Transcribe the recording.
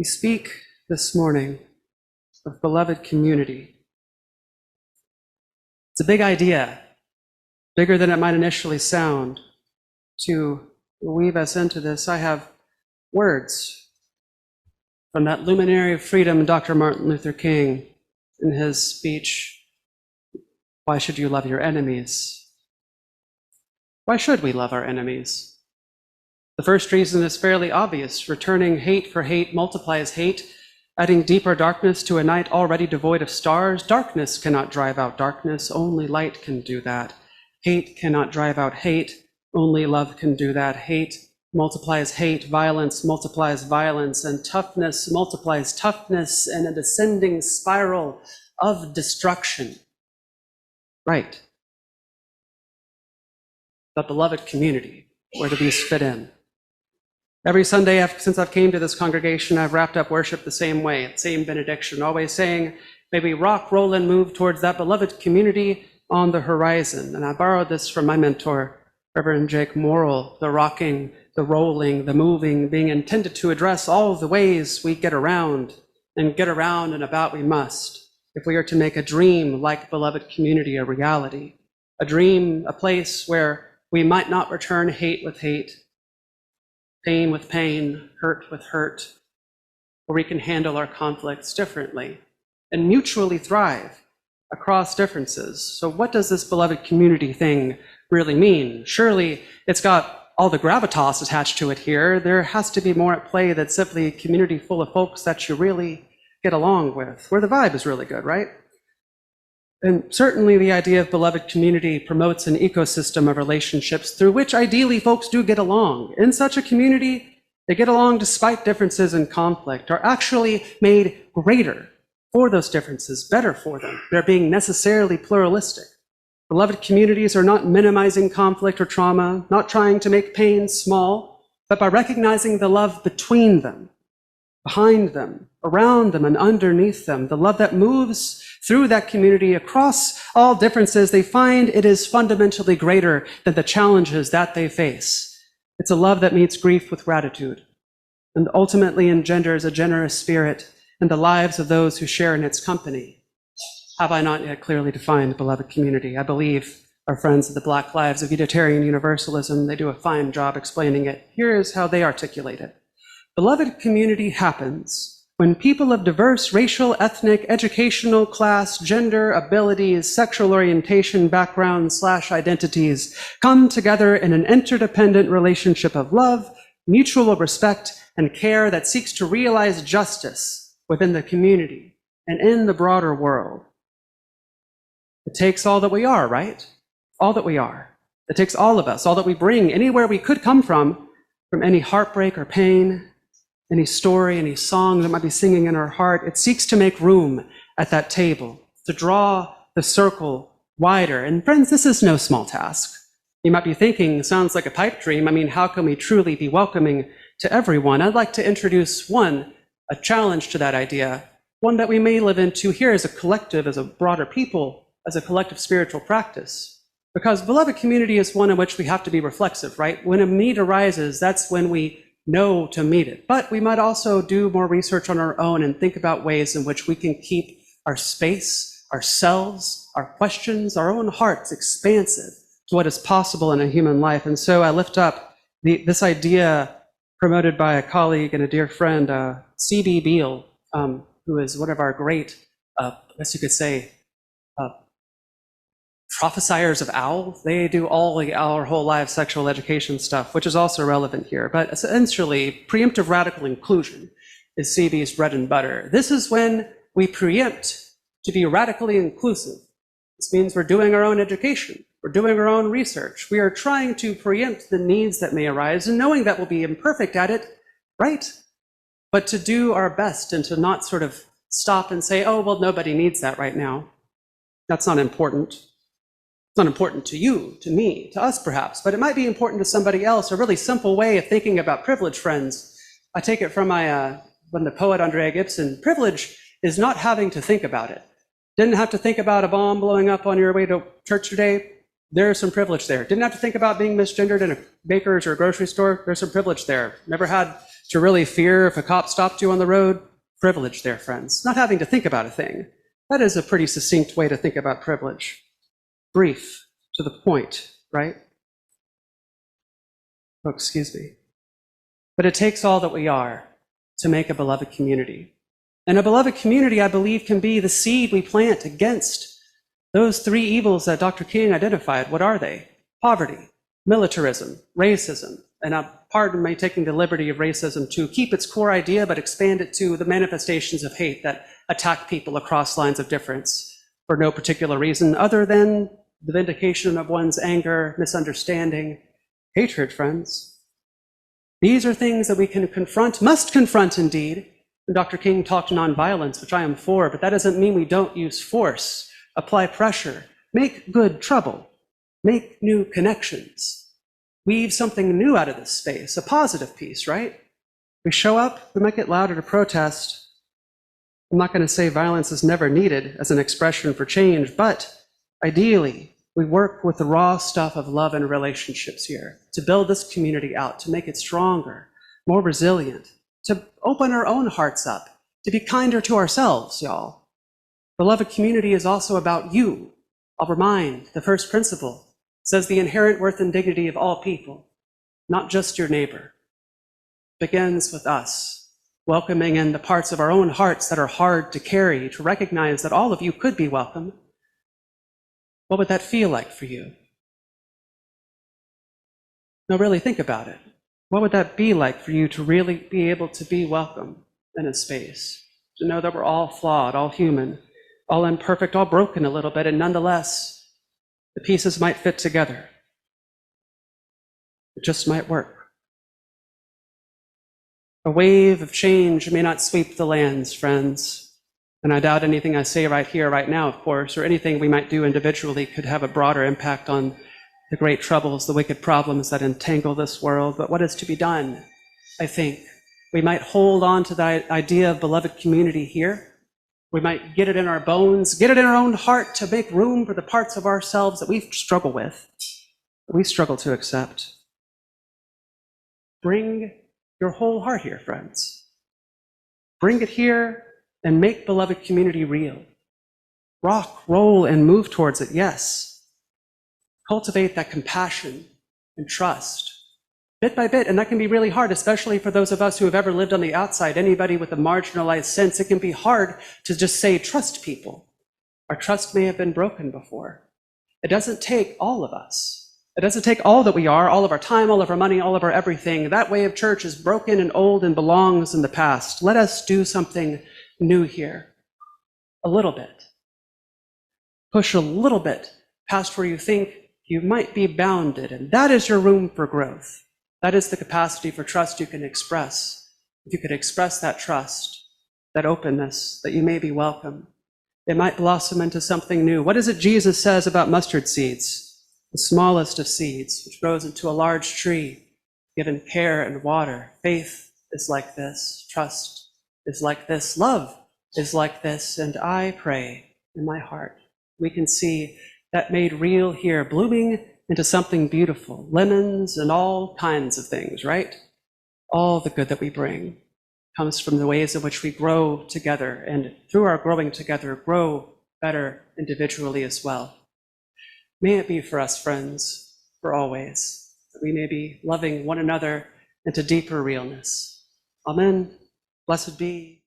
We speak this morning of beloved community. It's a big idea, bigger than it might initially sound. To weave us into this, I have words from that luminary of freedom, Dr. Martin Luther King, in his speech, "Why should you love your enemies?" Why should we love our enemies? The first reason is fairly obvious. Returning hate for hate multiplies hate, adding deeper darkness to a night already devoid of stars. Darkness cannot drive out darkness, only light can do that. Hate cannot drive out hate, only love can do that. Hate multiplies hate, violence multiplies violence, and toughness multiplies toughness in a descending spiral of destruction. Right. But beloved community, where do these fit in? Every Sunday since I've came to this congregation, I've wrapped up worship the same way, same benediction, always saying, may we rock, roll, and move towards that beloved community on the horizon. And I borrowed this from my mentor, Reverend Jake Morrill, the rocking, the rolling, the moving, being intended to address all the ways we get around and about we must, if we are to make a dream like beloved community a reality. A dream, a place where we might not return hate with hate, pain with pain, hurt with hurt, where we can handle our conflicts differently and mutually thrive across differences. So what does this beloved community thing really mean? Surely it's got all the gravitas attached to it here. There has to be more at play than simply a community full of folks that you really get along with, where the vibe is really good, right? And certainly the idea of beloved community promotes an ecosystem of relationships through which ideally folks do get along. In such a community, they get along despite differences and conflict, are actually made greater for those differences, better for them. They're being necessarily pluralistic. Beloved communities are not minimizing conflict or trauma, not trying to make pain small, but by recognizing the love between them, behind them, around them, and underneath them, the love that moves through that community across all differences, they find it is fundamentally greater than the challenges that they face. It's a love that meets grief with gratitude and ultimately engenders a generous spirit in the lives of those who share in its company. Have I not yet clearly defined beloved community? I believe our friends at the Black Lives of Unitarian Universalism, they do a fine job explaining it. Here is how they articulate it. Beloved community happens when people of diverse racial, ethnic, educational, class, gender, abilities, sexual orientation, backgrounds, /identities come together in an interdependent relationship of love, mutual respect, and care that seeks to realize justice within the community and in the broader world. It takes all that we are, right? All that we are. It takes all of us, all that we bring, anywhere we could come from any heartbreak or pain, any story, any song that might be singing in our heart. It seeks to make room at that table, to draw the circle wider. And friends, this is no small task. You might be thinking, sounds like a pipe dream. I mean, how can we truly be welcoming to everyone? I'd like to introduce a challenge to that idea, one that we may live into here as a collective, as a broader people, as a collective spiritual practice. Because beloved community is one in which we have to be reflexive, right? When a need arises, that's when we know to meet it. But we might also do more research on our own and think about ways in which we can keep our space, ourselves, our questions, our own hearts expansive to what is possible in a human life. And so I lift up this idea promoted by a colleague and a dear friend, C.B. Beale, who is one of our great, I guess you could say, prophesiers of OWL. They do all our whole life sexual education stuff, which is also relevant here. But essentially, preemptive radical inclusion is CB's bread and butter. This is when we preempt to be radically inclusive. This means we're doing our own education. We're doing our own research. We are trying to preempt the needs that may arise and knowing that we'll be imperfect at it, right? But to do our best and to not sort of stop and say, oh, well, nobody needs that right now. That's not important. It's not important to you, to me, to us perhaps, but it might be important to somebody else. A really simple way of thinking about privilege, friends. I take it from from the poet Andrea Gibson. Privilege is not having to think about it. Didn't have to think about a bomb blowing up on your way to church today. There's some privilege there. Didn't have to think about being misgendered in a baker's or a grocery store. There's some privilege there. Never had To really fear if a cop stopped you on the road? Privilege there, friends. Not having to think about a thing. That is a pretty succinct way to think about privilege. Brief, to the point, right? Oh, excuse me. But it takes all that we are to make a beloved community. And a beloved community, I believe, can be the seed we plant against those three evils that Dr. King identified. What are they? Poverty, militarism, racism. And pardon my taking the liberty of racism to keep its core idea, but expand it to the manifestations of hate that attack people across lines of difference for no particular reason other than the vindication of one's anger, misunderstanding, hatred, friends. These are things that we can confront, must confront indeed. And Dr. King talked nonviolence, which I am for, but that doesn't mean we don't use force, apply pressure, make good trouble, make new connections. Weave something new out of this space, a positive piece, right? We show up, we might get louder to protest. I'm not going to say violence is never needed as an expression for change, but ideally, we work with the raw stuff of love and relationships here to build this community out, to make it stronger, more resilient, to open our own hearts up, to be kinder to ourselves, y'all. Beloved community is also about you. I'll remind the first principle says the inherent worth and dignity of all people, not just your neighbor, begins with us, welcoming in the parts of our own hearts that are hard to carry, to recognize that all of you could be welcome. What would that feel like for you? Now really think about it. What would that be like for you to really be able to be welcome in a space? To know that we're all flawed, all human, all imperfect, all broken a little bit, and nonetheless, the pieces might fit together. It just might work. A wave of change may not sweep the lands, friends. And I doubt anything I say right here, right now, of course, or anything we might do individually could have a broader impact on the great troubles, the wicked problems that entangle this world. But what is to be done, I think? We might hold on to the idea of beloved community here. We might get it in our bones, get it in our own heart to make room for the parts of ourselves that we struggle with, that we struggle to accept. Bring your whole heart here, friends. Bring it here and make beloved community real. Rock, roll, and move towards it, yes. Cultivate that compassion and trust, bit by bit, and that can be really hard, especially for those of us who have ever lived on the outside. Anybody with a marginalized sense, it can be hard to just say, trust people. Our trust may have been broken before. It doesn't take all of us. It doesn't take all that we are, all of our time, all of our money, all of our everything. That way of church is broken and old and belongs in the past. Let us do something new here. A little bit. Push a little bit past where you think you might be bounded, and that is your room for growth. That is the capacity for trust you can express. If you could express that trust, that openness, that you may be welcome, it might blossom into something new. What is it Jesus says about mustard seeds? The smallest of seeds, which grows into a large tree, given care and water. Faith is like this. Trust is like this. Love is like this. And I pray in my heart, we can see that made real here, blooming into something beautiful, lemons and all kinds of things, right? All the good that we bring comes from the ways in which we grow together, and through our growing together, grow better individually as well. May it be for us, friends, for always, that we may be loving one another into deeper realness. Amen. Blessed be.